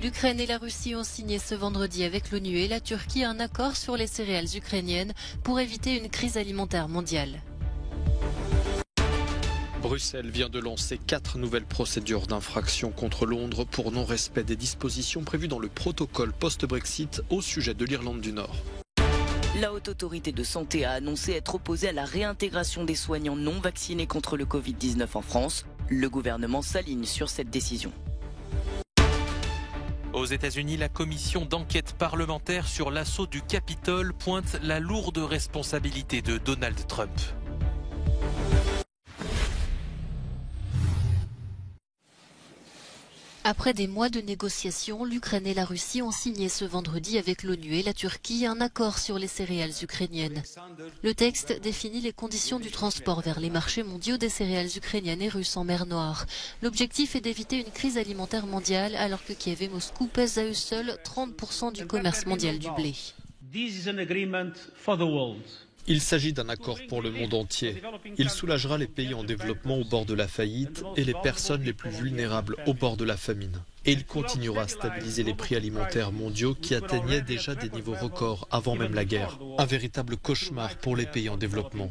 L'Ukraine et la Russie ont signé ce vendredi avec l'ONU et la Turquie un accord sur les céréales ukrainiennes pour éviter une crise alimentaire mondiale. Bruxelles vient de lancer 4 nouvelles procédures d'infraction contre Londres pour non-respect des dispositions prévues dans le protocole post-Brexit au sujet de l'Irlande du Nord. La Haute Autorité de Santé a annoncé être opposée à la réintégration des soignants non vaccinés contre le Covid-19 en France. Le gouvernement s'aligne sur cette décision. Aux États-Unis, la commission d'enquête parlementaire sur l'assaut du Capitole pointe la lourde responsabilité de Donald Trump. Après des mois de négociations, l'Ukraine et la Russie ont signé ce vendredi avec l'ONU et la Turquie un accord sur les céréales ukrainiennes. Le texte définit les conditions du transport vers les marchés mondiaux des céréales ukrainiennes et russes en mer Noire. L'objectif est d'éviter une crise alimentaire mondiale alors que Kiev et Moscou pèsent à eux seuls 30% du commerce mondial du blé. Il s'agit d'un accord pour le monde entier. Il soulagera les pays en développement au bord de la faillite et les personnes les plus vulnérables au bord de la famine. Et il continuera à stabiliser les prix alimentaires mondiaux qui atteignaient déjà des niveaux records avant même la guerre. Un véritable cauchemar pour les pays en développement.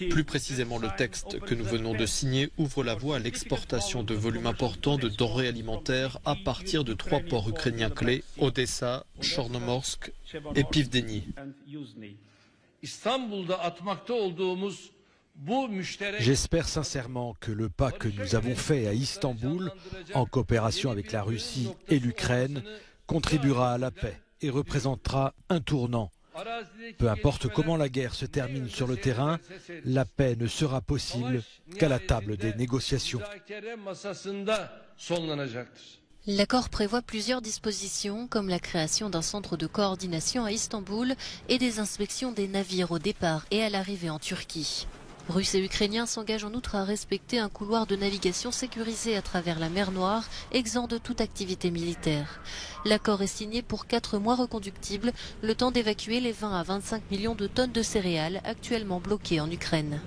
Plus précisément, le texte que nous venons de signer ouvre la voie à l'exportation de volumes importants de denrées alimentaires à partir de 3 ports ukrainiens clés, Odessa, Chornomorsk et Pivdeni. J'espère sincèrement que le pas que nous avons fait à Istanbul, en coopération avec la Russie et l'Ukraine, contribuera à la paix et représentera un tournant. Peu importe comment la guerre se termine sur le terrain, la paix ne sera possible qu'à la table des négociations. L'accord prévoit plusieurs dispositions, comme la création d'un centre de coordination à Istanbul et des inspections des navires au départ et à l'arrivée en Turquie. Russes et Ukrainiens s'engagent en outre à respecter un couloir de navigation sécurisé à travers la mer Noire, exempt de toute activité militaire. L'accord est signé pour 4 mois reconductibles, le temps d'évacuer les 20 à 25 millions de tonnes de céréales actuellement bloquées en Ukraine.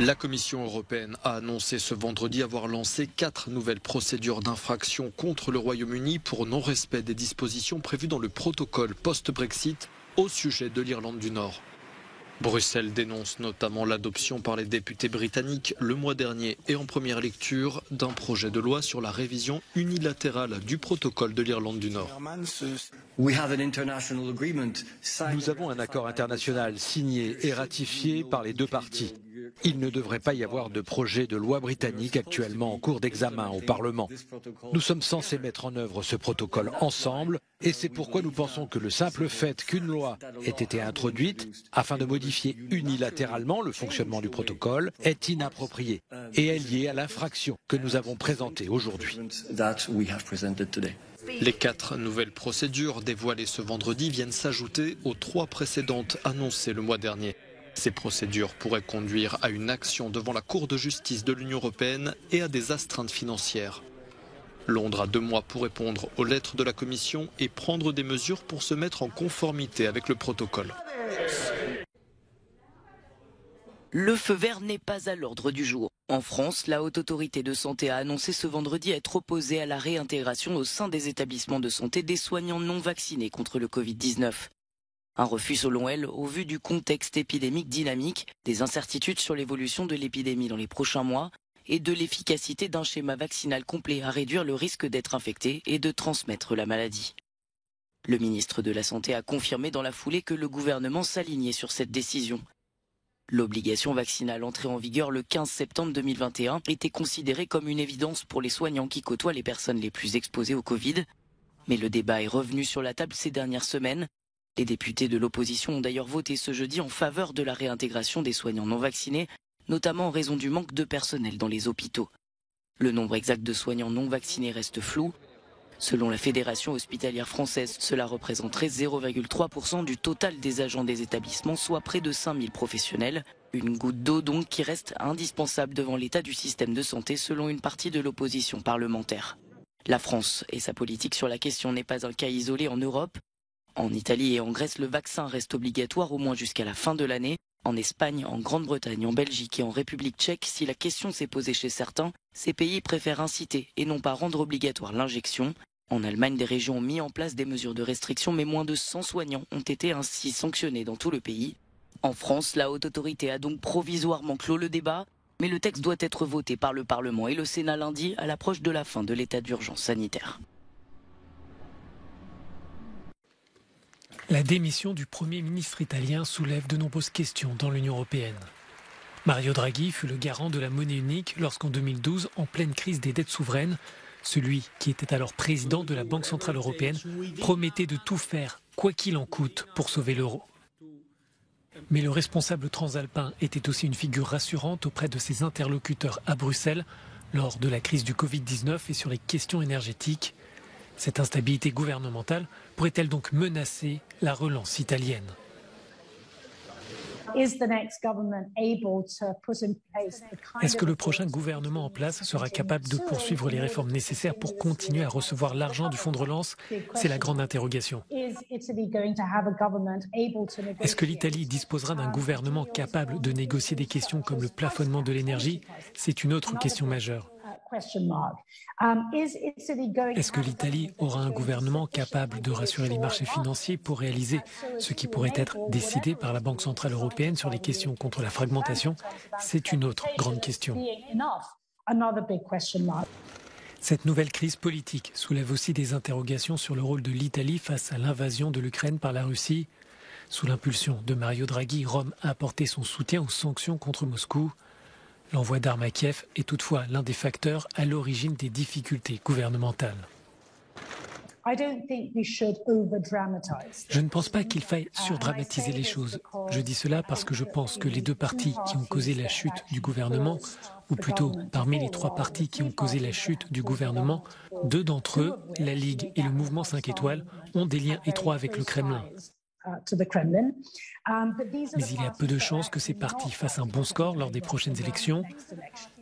La Commission européenne a annoncé ce vendredi avoir lancé 4 nouvelles procédures d'infraction contre le Royaume-Uni pour non-respect des dispositions prévues dans le protocole post-Brexit au sujet de l'Irlande du Nord. Bruxelles dénonce notamment l'adoption par les députés britanniques le mois dernier et en première lecture d'un projet de loi sur la révision unilatérale du protocole de l'Irlande du Nord. Nous avons un accord international signé et ratifié par les 2 parties. Il ne devrait pas y avoir de projet de loi britannique actuellement en cours d'examen au Parlement. Nous sommes censés mettre en œuvre ce protocole ensemble et c'est pourquoi nous pensons que le simple fait qu'une loi ait été introduite afin de modifier unilatéralement le fonctionnement du protocole est inapproprié et est lié à l'infraction que nous avons présentée aujourd'hui. Les 4 nouvelles procédures dévoilées ce vendredi viennent s'ajouter aux 3 précédentes annoncées le mois dernier. Ces procédures pourraient conduire à une action devant la Cour de justice de l'Union européenne et à des astreintes financières. Londres a 2 mois pour répondre aux lettres de la Commission et prendre des mesures pour se mettre en conformité avec le protocole. Le feu vert n'est pas à l'ordre du jour. En France, la Haute Autorité de Santé a annoncé ce vendredi être opposée à la réintégration au sein des établissements de santé des soignants non vaccinés contre le Covid-19. Un refus selon elle au vu du contexte épidémique dynamique, des incertitudes sur l'évolution de l'épidémie dans les prochains mois et de l'efficacité d'un schéma vaccinal complet à réduire le risque d'être infecté et de transmettre la maladie. Le ministre de la Santé a confirmé dans la foulée que le gouvernement s'alignait sur cette décision. L'obligation vaccinale entrée en vigueur le 15 septembre 2021 était considérée comme une évidence pour les soignants qui côtoient les personnes les plus exposées au Covid. Mais le débat est revenu sur la table ces dernières semaines. Les députés de l'opposition ont d'ailleurs voté ce jeudi en faveur de la réintégration des soignants non vaccinés, notamment en raison du manque de personnel dans les hôpitaux. Le nombre exact de soignants non vaccinés reste flou. Selon la Fédération hospitalière française, cela représenterait 0,3% du total des agents des établissements, soit près de 5000 professionnels. Une goutte d'eau donc qui reste indispensable devant l'état du système de santé selon une partie de l'opposition parlementaire. La France et sa politique sur la question n'est pas un cas isolé en Europe. En Italie et en Grèce, le vaccin reste obligatoire au moins jusqu'à la fin de l'année. En Espagne, en Grande-Bretagne, en Belgique et en République tchèque, si la question s'est posée chez certains, ces pays préfèrent inciter et non pas rendre obligatoire l'injection. En Allemagne, des régions ont mis en place des mesures de restriction, mais moins de 100 soignants ont été ainsi sanctionnés dans tout le pays. En France, la haute autorité a donc provisoirement clos le débat, mais le texte doit être voté par le Parlement et le Sénat lundi à l'approche de la fin de l'état d'urgence sanitaire. La démission du Premier ministre italien soulève de nombreuses questions dans l'Union européenne. Mario Draghi fut le garant de la monnaie unique lorsqu'en 2012, en pleine crise des dettes souveraines, celui qui était alors président de la Banque centrale européenne promettait de tout faire, quoi qu'il en coûte, pour sauver l'euro. Mais le responsable transalpin était aussi une figure rassurante auprès de ses interlocuteurs à Bruxelles lors de la crise du Covid-19 et sur les questions énergétiques. Cette instabilité gouvernementale pourrait-elle donc menacer la relance italienne ? Est-ce que le prochain gouvernement en place sera capable de poursuivre les réformes nécessaires pour continuer à recevoir l'argent du fonds de relance ? C'est la grande interrogation. Est-ce que l'Italie disposera d'un gouvernement capable de négocier des questions comme le plafonnement de l'énergie ? C'est une autre question majeure. Est-ce que l'Italie aura un gouvernement capable de rassurer les marchés financiers pour réaliser ce qui pourrait être décidé par la Banque centrale européenne sur les questions contre la fragmentation ? C'est une autre grande question. Cette nouvelle crise politique soulève aussi des interrogations sur le rôle de l'Italie face à l'invasion de l'Ukraine par la Russie. Sous l'impulsion de Mario Draghi, Rome a apporté son soutien aux sanctions contre Moscou. L'envoi d'armes à Kiev est toutefois l'un des facteurs à l'origine des difficultés gouvernementales. Je ne pense pas qu'il faille surdramatiser les choses. Je dis cela parce que je pense que les deux partis qui ont causé la chute du gouvernement, ou plutôt parmi les trois partis qui ont causé la chute du gouvernement, deux d'entre eux, la Ligue et le mouvement 5 étoiles, ont des liens étroits avec le Kremlin. Mais il y a peu de chances que ces partis fassent un bon score lors des prochaines élections.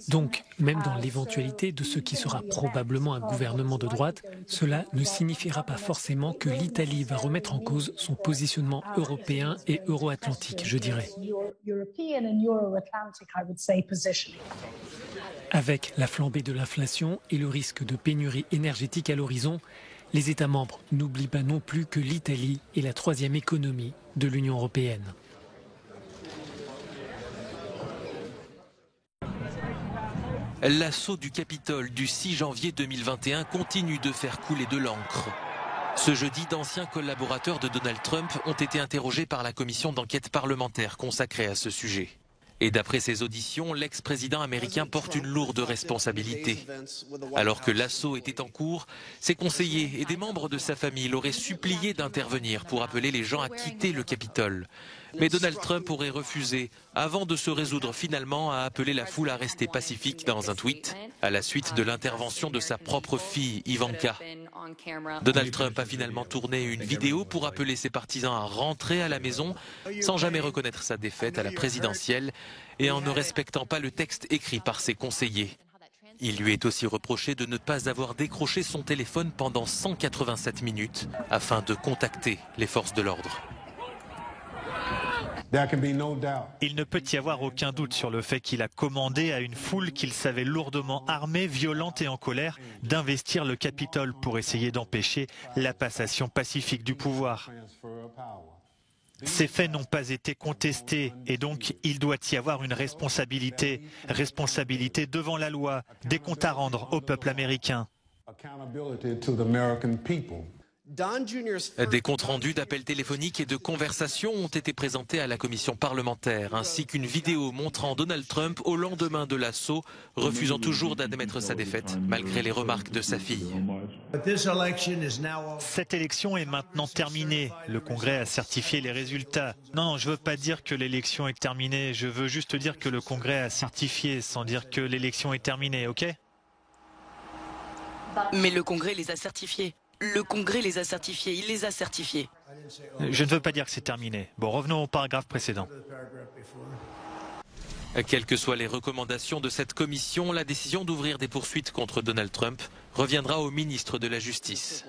Donc, même dans l'éventualité de ce qui sera probablement un gouvernement de droite, cela ne signifiera pas forcément que l'Italie va remettre en cause son positionnement européen et euro-atlantique, je dirais. Avec la flambée de l'inflation et le risque de pénurie énergétique à l'horizon, les États membres n'oublient pas non plus que l'Italie est la troisième économie de l'Union européenne. L'assaut du Capitole du 6 janvier 2021 continue de faire couler de l'encre. Ce jeudi, d'anciens collaborateurs de Donald Trump ont été interrogés par la commission d'enquête parlementaire consacrée à ce sujet. Et d'après ces auditions, l'ex-président américain porte une lourde responsabilité. Alors que l'assaut était en cours, ses conseillers et des membres de sa famille l'auraient supplié d'intervenir pour appeler les gens à quitter le Capitole. Mais Donald Trump aurait refusé, avant de se résoudre finalement à appeler la foule à rester pacifique dans un tweet, à la suite de l'intervention de sa propre fille, Ivanka. Donald Trump a finalement tourné une vidéo pour appeler ses partisans à rentrer à la maison, sans jamais reconnaître sa défaite à la présidentielle et en ne respectant pas le texte écrit par ses conseillers. Il lui est aussi reproché de ne pas avoir décroché son téléphone pendant 187 minutes afin de contacter les forces de l'ordre. Il ne peut y avoir aucun doute sur le fait qu'il a commandé à une foule qu'il savait lourdement armée, violente et en colère d'investir le Capitole pour essayer d'empêcher la passation pacifique du pouvoir. Ces faits n'ont pas été contestés et donc il doit y avoir une responsabilité devant la loi, des comptes à rendre au peuple américain. Des comptes rendus d'appels téléphoniques et de conversations ont été présentés à la commission parlementaire, ainsi qu'une vidéo montrant Donald Trump au lendemain de l'assaut, refusant toujours d'admettre sa défaite, malgré les remarques de sa fille. Cette élection est maintenant terminée. Le Congrès a certifié les résultats. Non, je ne veux pas dire que l'élection est terminée, je veux juste dire que le Congrès a certifié, sans dire que l'élection est terminée, ok ? Mais le Congrès les a certifiés. Le Congrès les a certifiés, il les a certifiés. Je ne veux pas dire que c'est terminé. Bon, revenons au paragraphe précédent. Quelles que soient les recommandations de cette commission, la décision d'ouvrir des poursuites contre Donald Trump reviendra au ministre de la Justice.